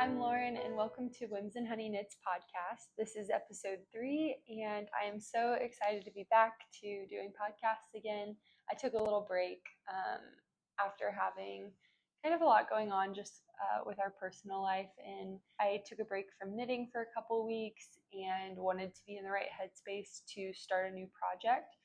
I'm Lauren, and welcome to Whims and Honey Knits podcast. This is episode 3, and I am so excited to be back to doing podcasts again. I took a little break after having kind of a lot going on just with our personal life, and I took a break from knitting for a couple weeks and wanted to be in the right headspace to start a new project.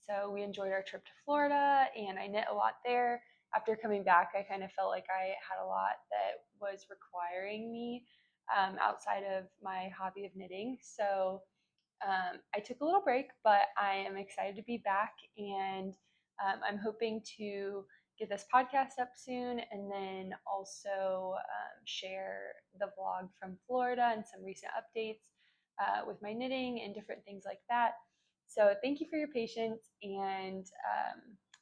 So we enjoyed our trip to Florida, and I knit a lot there. After coming back, I kind of felt like I had a lot that was requiring me outside of my hobby of knitting. So I took a little break, but I am excited to be back, and I'm hoping to get this podcast up soon, and then also share the vlog from Florida and some recent updates with my knitting and different things like that. So thank you for your patience, and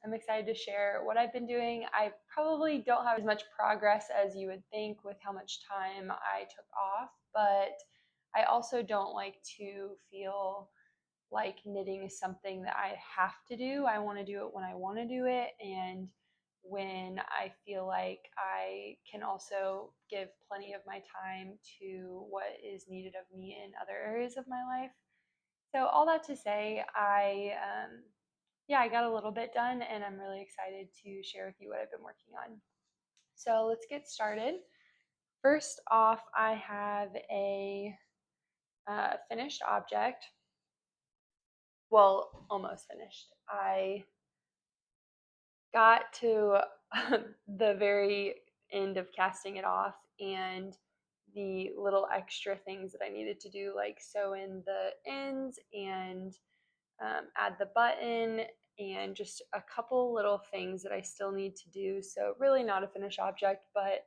I'm excited to share what I've been doing. I probably don't have as much progress as you would think with how much time I took off, but I also don't like to feel like knitting is something that I have to do. I want to do it when I want to do it, and when I feel like I can also give plenty of my time to what is needed of me in other areas of my life. So all that to say, I got a little bit done, and I'm really excited to share with you what I've been working on. So let's get started. First off, I have a finished object. Well, almost finished. I got to the very end of casting it off, and the little extra things that I needed to do, like sew in the ends and add the button, and just a couple little things that I still need to do. So really not a finished object, but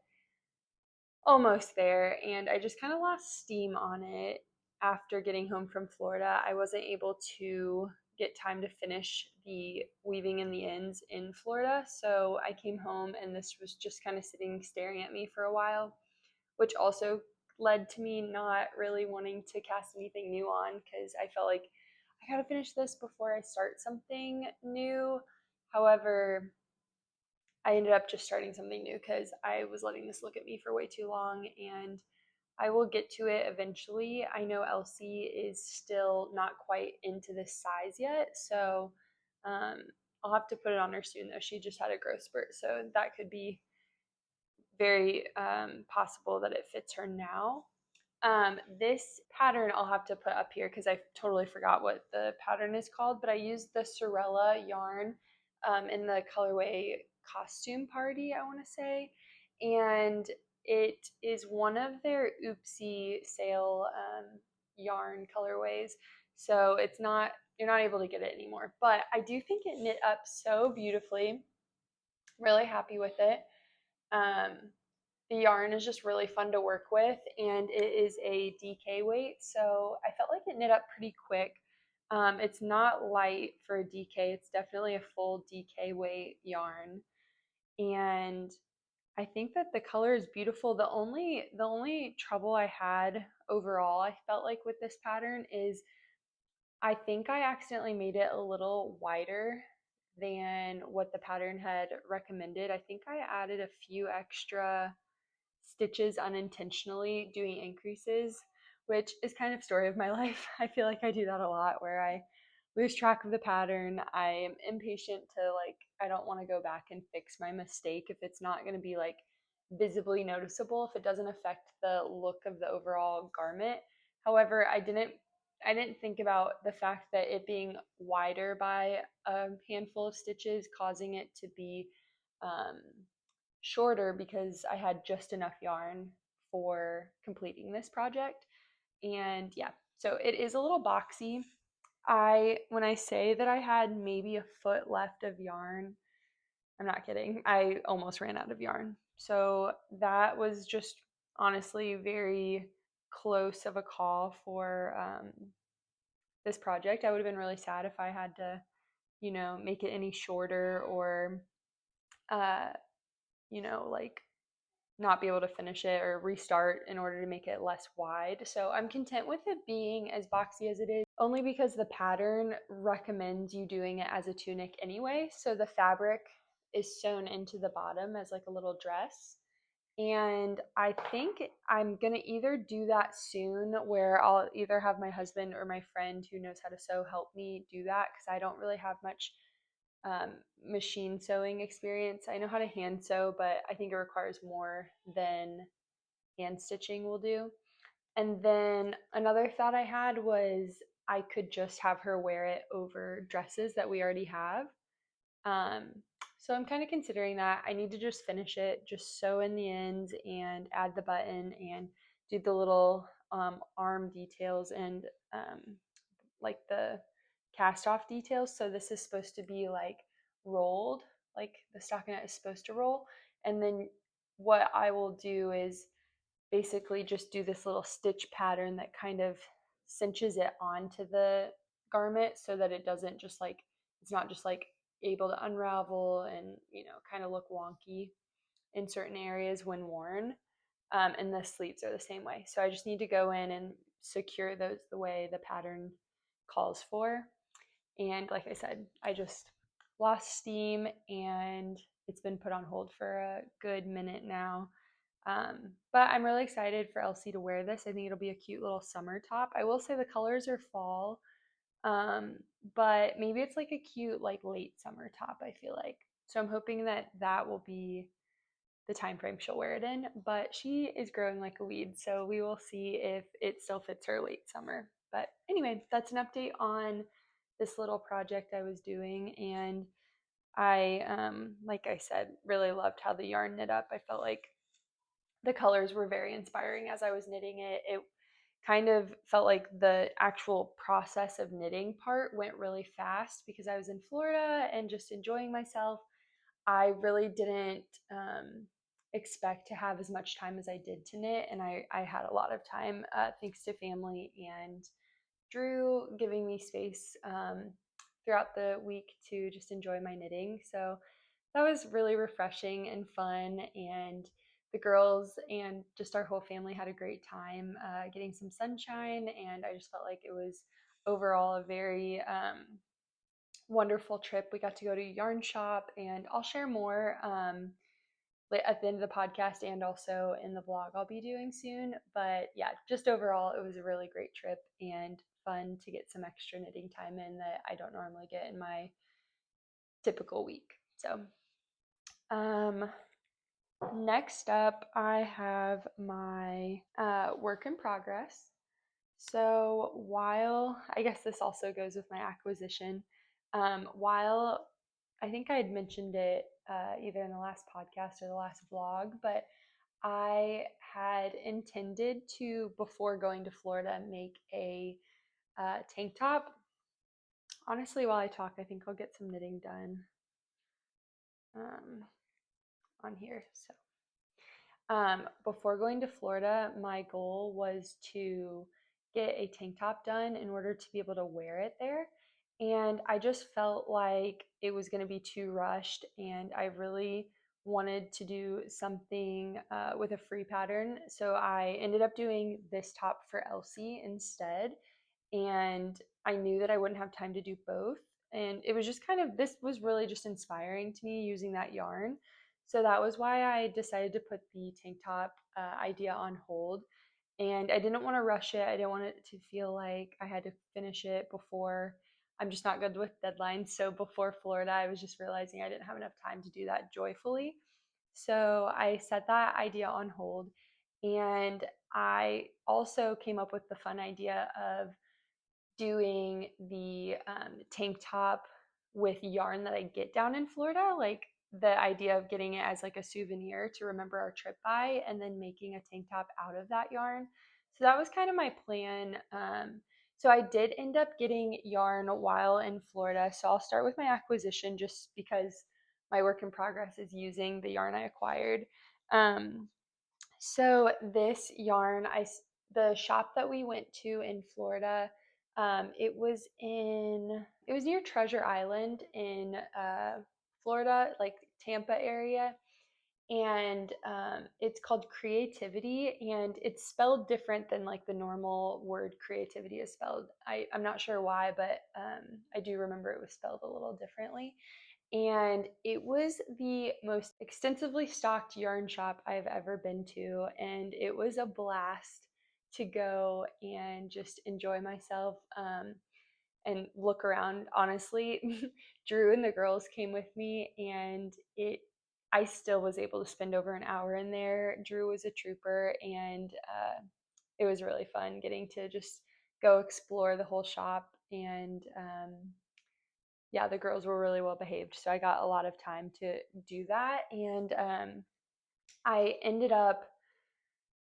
almost there. And I just kind of lost steam on it after getting home from Florida. I wasn't able to get time to finish the weaving in the ends in Florida. So I came home, and this was just kind of sitting staring at me for a while, which also led to me not really wanting to cast anything new on, because I felt like I gotta finish this before I start something new. However, I ended up just starting something new because I was letting this look at me for way too long, and I will get to it eventually. I know Elsie is still not quite into this size yet, so I'll have to put it on her soon, though. She just had a growth spurt, so that could be very possible that it fits her now. This pattern I'll have to put up here because I totally forgot what the pattern is called, but I used the Sewrella yarn in the colorway Costume Party, I want to say, and it is one of their Oopsie sale yarn colorways, so you're not able to get it anymore, but I do think it knit up so beautifully. Really happy with it. The yarn is just really fun to work with, and it is a DK weight, so I felt like it knit up pretty quick. It's not light for a DK, it's definitely a full DK weight yarn, and I think that the color is beautiful. The only trouble I had overall, I felt like, with this pattern is I think I accidentally made it a little wider than what the pattern had recommended. I think I added a few extra stitches unintentionally doing increases, which is kind of story of my life. I feel like I do that a lot, where I lose track of the pattern. I am impatient to, like, I don't want to go back and fix my mistake if it's not going to be like visibly noticeable, if it doesn't affect the look of the overall garment. However, I didn't think about the fact that it being wider by a handful of stitches causing it to be shorter, because I had just enough yarn for completing this project. And yeah, so it is a little boxy. When I say that I had maybe a foot left of yarn, I'm not kidding. I almost ran out of yarn. So that was just honestly very close of a call for this project. I would have been really sad if I had to, make it any shorter, or like not be able to finish it or restart in order to make it less wide. So I'm content with it being as boxy as it is, only because the pattern recommends you doing it as a tunic anyway. So the fabric is sewn into the bottom as like a little dress. And I think I'm going to either do that soon, where I'll either have my husband or my friend who knows how to sew help me do that, because I don't really have much um, machine sewing experience. I know how to hand sew, but I think it requires more than hand stitching will do. And then another thought I had was I could just have her wear it over dresses that we already have. Um, so I'm kind of considering that. I need to just finish it, just sew in the ends and add the button and do the little arm details and like the cast off details. So this is supposed to be like rolled, like the stockinette is supposed to roll. And then what I will do is basically just do this little stitch pattern that kind of cinches it onto the garment so that it doesn't just like, it's not just like able to unravel and, you know, kind of look wonky in certain areas when worn. And the sleeves are the same way. So I just need to go in and secure those the way the pattern calls for. And like I said, I just lost steam and it's been put on hold for a good minute now. But I'm really excited for Elsie to wear this. I think it'll be a cute little summer top. I will say the colors are fall, um, but maybe it's like a cute like late summer top, I feel like. So I'm hoping that that will be the time frame she'll wear it in. But she is growing like a weed, so we will see if it still fits her late summer. But anyway, that's an update on this little project I was doing, and I, like I said, really loved how the yarn knit up. I felt like the colors were very inspiring as I was knitting it. It kind of felt like the actual process of knitting part went really fast because I was in Florida and just enjoying myself. I really didn't expect to have as much time as I did to knit, and I had a lot of time thanks to family and Drew giving me space throughout the week to just enjoy my knitting. So that was really refreshing and fun. And the girls and just our whole family had a great time getting some sunshine. And I just felt like it was overall a very wonderful trip. We got to go to a yarn shop, and I'll share more at the end of the podcast and also in the vlog I'll be doing soon. But yeah, just overall, it was a really great trip and fun to get some extra knitting time in that I don't normally get in my typical week. So, next up, I have my work in progress. So, while I guess this also goes with my acquisition, while I think I had mentioned it either in the last podcast or the last vlog, but I had intended to, before going to Florida, make a tank top. Honestly, while I talk, I think I'll get some knitting done on here. So, before going to Florida, my goal was to get a tank top done in order to be able to wear it there. And I just felt like it was going to be too rushed, and I really wanted to do something with a free pattern. So I ended up doing this top for Elsie instead. And I knew that I wouldn't have time to do both. And it was just kind of, this was really just inspiring to me using that yarn. So that was why I decided to put the tank top idea on hold. And I didn't want to rush it. I didn't want it to feel like I had to finish it before. I'm just not good with deadlines. So before Florida, I was just realizing I didn't have enough time to do that joyfully. So I set that idea on hold. And I also came up with the fun idea of doing the tank top with yarn that I get down in Florida, like the idea of getting it as like a souvenir to remember our trip by, and then making a tank top out of that yarn. So that was kind of my plan. So I did end up getting yarn while in Florida. So I'll start with my acquisition just because my work in progress is using the yarn I acquired. So this yarn, the shop that we went to in Florida, it was near Treasure Island in Florida, like Tampa area, and it's called Creativity, and it's spelled different than like the normal word creativity is spelled. I'm not sure why, but I do remember it was spelled a little differently. And it was the most extensively stocked yarn shop I've ever been to, and it was a blast to go and just enjoy myself and look around. Honestly, Drew and the girls came with me, and I still was able to spend over an hour in there. Drew was a trooper, and it was really fun getting to just go explore the whole shop. And yeah, the girls were really well behaved, so I got a lot of time to do that. And I ended up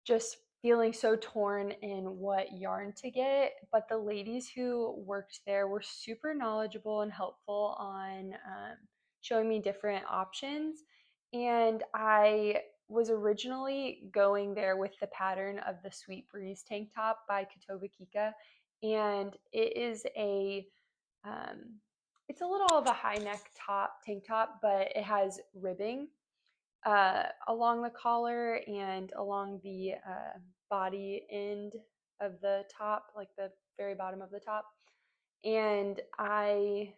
just feeling so torn in what yarn to get, but the ladies who worked there were super knowledgeable and helpful on showing me different options. And I was originally going there with the pattern of the Sweet Breeze tank top by KutovaKika, and it is um, it's a little of a high neck tank top, but it has ribbing along the collar and along the body end of the top, like the very bottom of the top. And I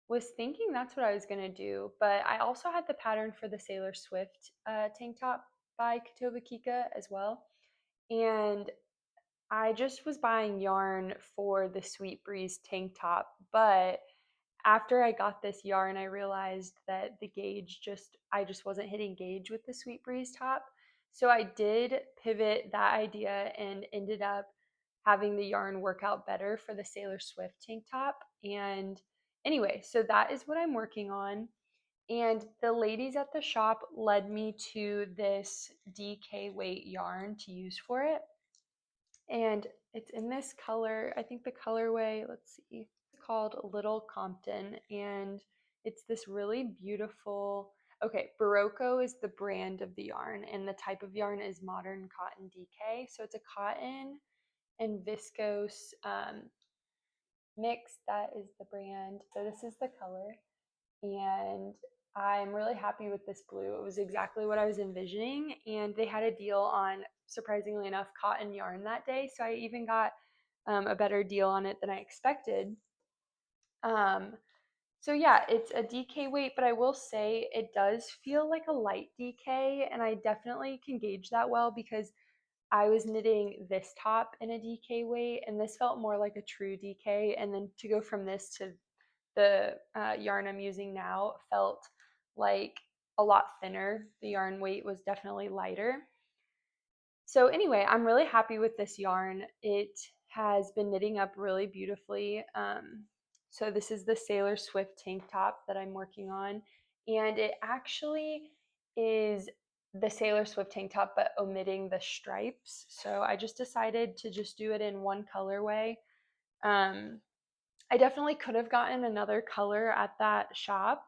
was thinking that's what I was going to do, but I also had the pattern for the Sailor Swift tank top by KutovaKika as well. And I just was buying yarn for the Sweet Breeze tank top, but after I got this yarn, I realized that I just wasn't hitting gauge with the Sweet Breeze top. So I did pivot that idea and ended up having the yarn work out better for the Sailor Swift tank top. And anyway, so that is what I'm working on. And the ladies at the shop led me to this DK weight yarn to use for it. And it's in this color. I think the colorway, let's see, called Little Compton, and it's this really beautiful. Okay, Berroco is the brand of the yarn, and the type of yarn is modern cotton DK. So it's a cotton and viscose mix. That is the brand. So this is the color, and I'm really happy with this blue. It was exactly what I was envisioning, and they had a deal on, surprisingly enough, cotton yarn that day. So I even got a better deal on it than I expected. Um, so yeah, it's a DK weight, but I will say it does feel like a light DK, and I definitely can gauge that well because I was knitting this top in a DK weight, and this felt more like a true DK. And then to go from this to the yarn I'm using now felt like a lot thinner. The yarn weight was definitely lighter. So anyway, I'm really happy with this yarn. It has been knitting up really beautifully. So this is the Sailor Swift tank top that I'm working on, and it actually is the Sailor Swift tank top, but omitting the stripes. So I just decided to just do it in one colorway. Um, I definitely could have gotten another color at that shop,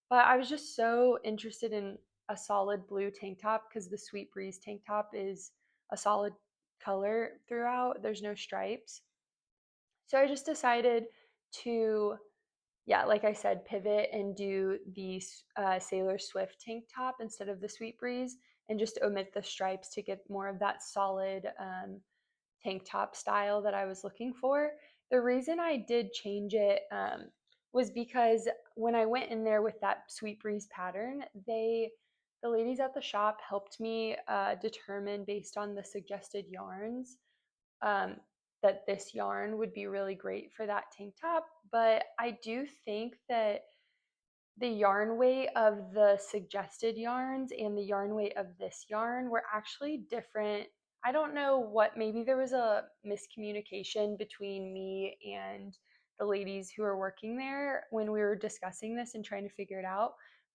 but I was just so interested in a solid blue tank top because the Sweet Breeze tank top is a solid color throughout. There's no stripes. So I just decided to, yeah, like I said, pivot and do the Sailor Swift tank top instead of the Sweet Breeze and just omit the stripes to get more of that solid tank top style that I was looking for. The reason I did change it was because when I went in there with that Sweet Breeze pattern, the ladies at the shop helped me determine based on the suggested yarns um, that this yarn would be really great for that tank top. But I do think that the yarn weight of the suggested yarns and the yarn weight of this yarn were actually different. I don't know what, maybe there was a miscommunication between me and the ladies who were working there when we were discussing this and trying to figure it out.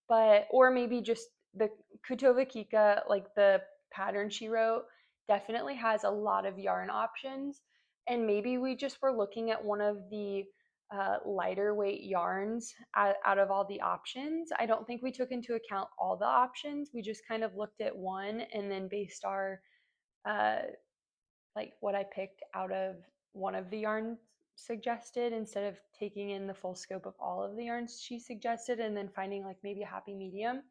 But, or maybe just the KutovaKika, like the pattern she wrote, definitely has a lot of yarn options. And maybe we just were looking at one of the lighter weight yarns out of all the options. I don't think we took into account all the options. We just kind of looked at one and then based our uh, like what I picked out of one of the yarns suggested instead of taking in the full scope of all of the yarns she suggested and then finding like maybe a happy medium.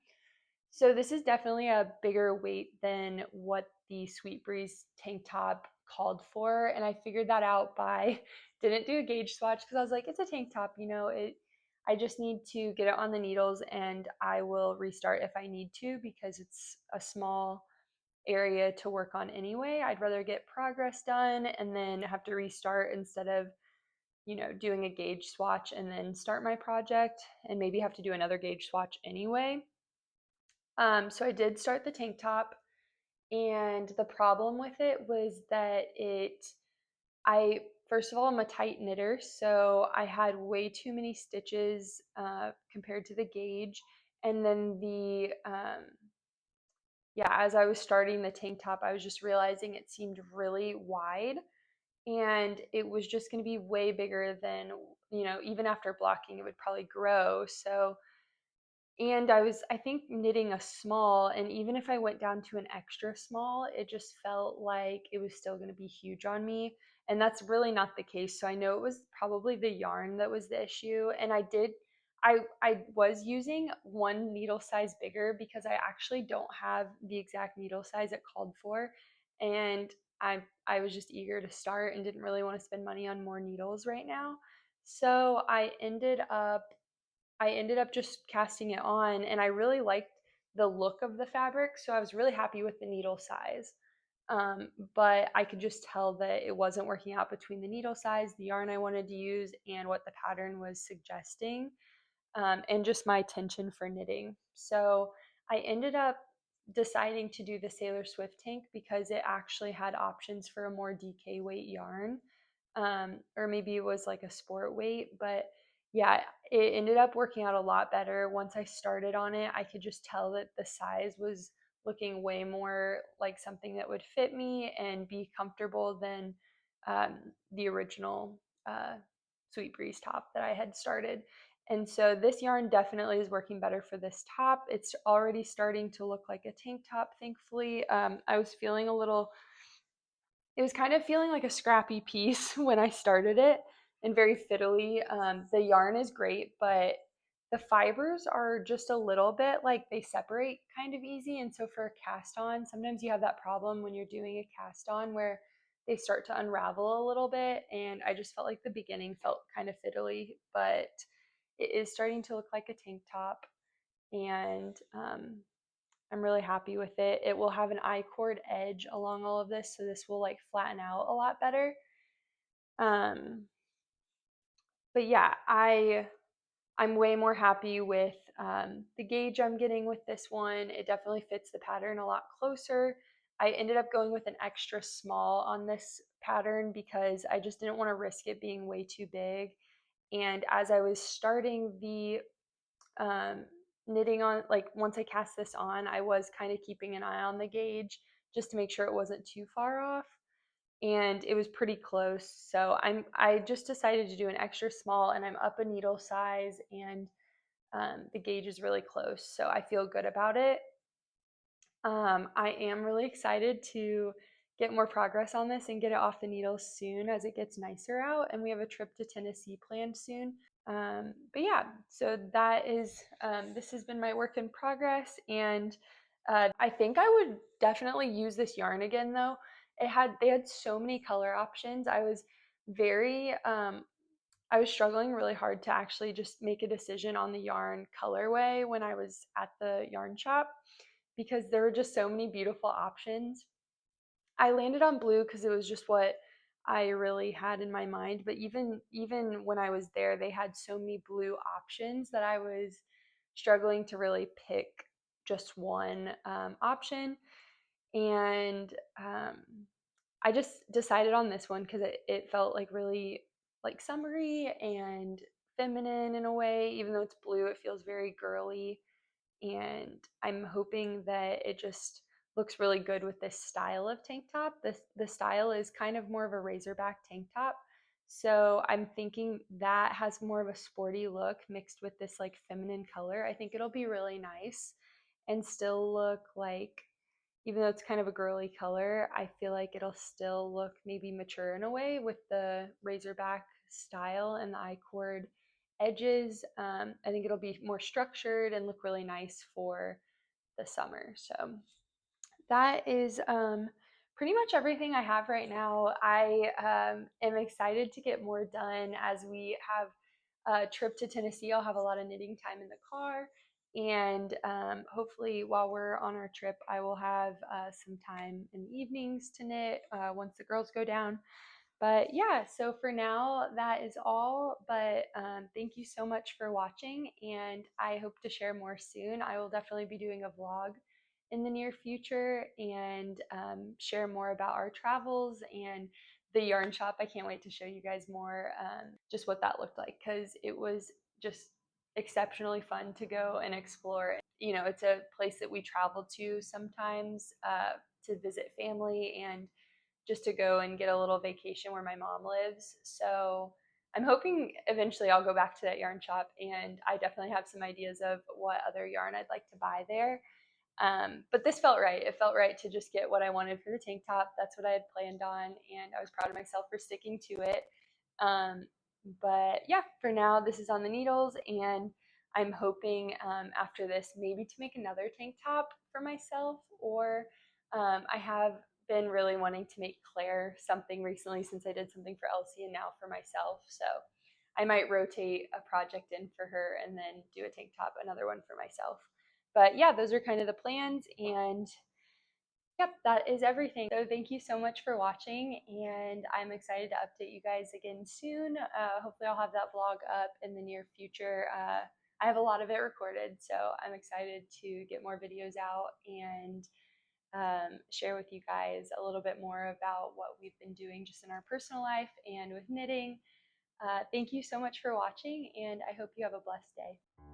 So this is definitely a bigger weight than what the Sweet Breeze tank top called for. And I figured that out by didn't do a gauge swatch because I was like, it's a tank top, I just need to get it on the needles, and I will restart if I need to, because it's a small area to work on anyway. I'd rather get progress done and then have to restart instead of, doing a gauge swatch and then start my project and maybe have to do another gauge swatch anyway. So I did start the tank top, and the problem with it was that I first of all, I'm a tight knitter, so I had way too many stitches compared to the gauge, and then yeah, as I was starting the tank top, I was just realizing it seemed really wide, and it was just going to be way bigger than, even after blocking, it would probably grow. So, and I think, knitting a small, and even if I went down to an extra small, it just felt like it was still going to be huge on me. And that's really not the case. So I know it was probably the yarn that was the issue. And I was using one needle size bigger because I actually don't have the exact needle size it called for. And I was just eager to start and didn't really want to spend money on more needles right now. So I ended up just casting it on, and I really liked the look of the fabric, so I was really happy with the needle size. But I could just tell that it wasn't working out between the needle size, the yarn I wanted to use, and what the pattern was suggesting, and just my tension for knitting. So I ended up deciding to do the Sailor Swift tank because it actually had options for a more DK weight yarn, or maybe it was like a sport weight. But yeah, it ended up working out a lot better. Once I started on it, I could just tell that the size was looking way more like something that would fit me and be comfortable than the original Sweet Breeze top that I had started. And so this yarn definitely is working better for this top. It's already starting to look like a tank top, thankfully. I was feeling it was kind of feeling like a scrappy piece when I started it, and very fiddly. The yarn is great, but the fibers are just a little bit like they separate kind of easy. And so for a cast on, sometimes you have that problem when you're doing a cast on where they start to unravel a little bit. And I just felt like the beginning felt kind of fiddly, but it is starting to look like a tank top. And I'm really happy with it. It will have an I-cord edge along all of this, so this will like flatten out a lot better. Um, but yeah, I'm way more happy with the gauge I'm getting with this one. It definitely fits the pattern a lot closer. I ended up going with an extra small on this pattern because I just didn't want to risk it being way too big. And as I was starting the um, knitting on, like once I cast this on, I was kind of keeping an eye on the gauge just to make sure it wasn't too far off, and it was pretty close. So I just decided to do an extra small, and I'm up a needle size, and the gauge is really close, so I feel good about it. I am really excited to get more progress on this and get it off the needles soon as it gets nicer out, and we have a trip to Tennessee planned soon. But yeah, so that is, this has been my work in progress, and I think I would definitely use this yarn again though. They had so many color options. Very, I was struggling really hard to actually just make a decision on the yarn colorway when I was at the yarn shop because there were just so many beautiful options. I landed on blue because it was just what I really had in my mind. But even when I was there, they had so many blue options that I was struggling to really pick just one option. And I just decided on this one because it felt like really like summery and feminine in a way. Even though it's blue, it feels very girly, and I'm hoping that it just looks really good with this style of tank top. The style is kind of more of a razorback tank top. So I'm thinking that has more of a sporty look mixed with this like feminine color. I think it'll be really nice and still look like, even though it's kind of a girly color, I feel like it'll still look maybe mature in a way with the razorback style and the I-cord edges. I think it'll be more structured and look really nice for the summer. So that is pretty much everything I have right now. I am excited to get more done as we have trip to Tennessee, I'll have a lot of knitting time in the car. And hopefully, while we're on our trip, I will have some time in the evenings to knit once the girls go down. But yeah, so for now, that is all. But thank you so much for watching, and I hope to share more soon. I will definitely be doing a vlog in the near future and share more about our travels and the yarn shop. I can't wait to show you guys more just what that looked like, because it was just exceptionally fun to go and explore. You know, it's a place that we travel to sometimes to visit family and just to go and get a little vacation where my mom lives. So I'm hoping eventually I'll go back to that yarn shop, and I definitely have some ideas of what other yarn I'd like to buy there. But this felt right. It felt right to just get what I wanted for the tank top. That's what I had planned on, and I was proud of myself for sticking to it. Um, but yeah, for now, this is on the needles, and I'm hoping after this maybe to make another tank top for myself, or I have been really wanting to make Claire something recently since I did something for Elsie and now for myself. So I might rotate a project in for her and then do a tank top, another one for myself. But yeah, those are kind of the plans, and yep, that is everything. So thank you so much for watching, and I'm excited to update you guys again soon. Hopefully I'll have that vlog up in the near future. I have a lot of it recorded, so I'm excited to get more videos out and share with you guys a little bit more about what we've been doing just in our personal life and with knitting. Thank you so much for watching, and I hope you have a blessed day.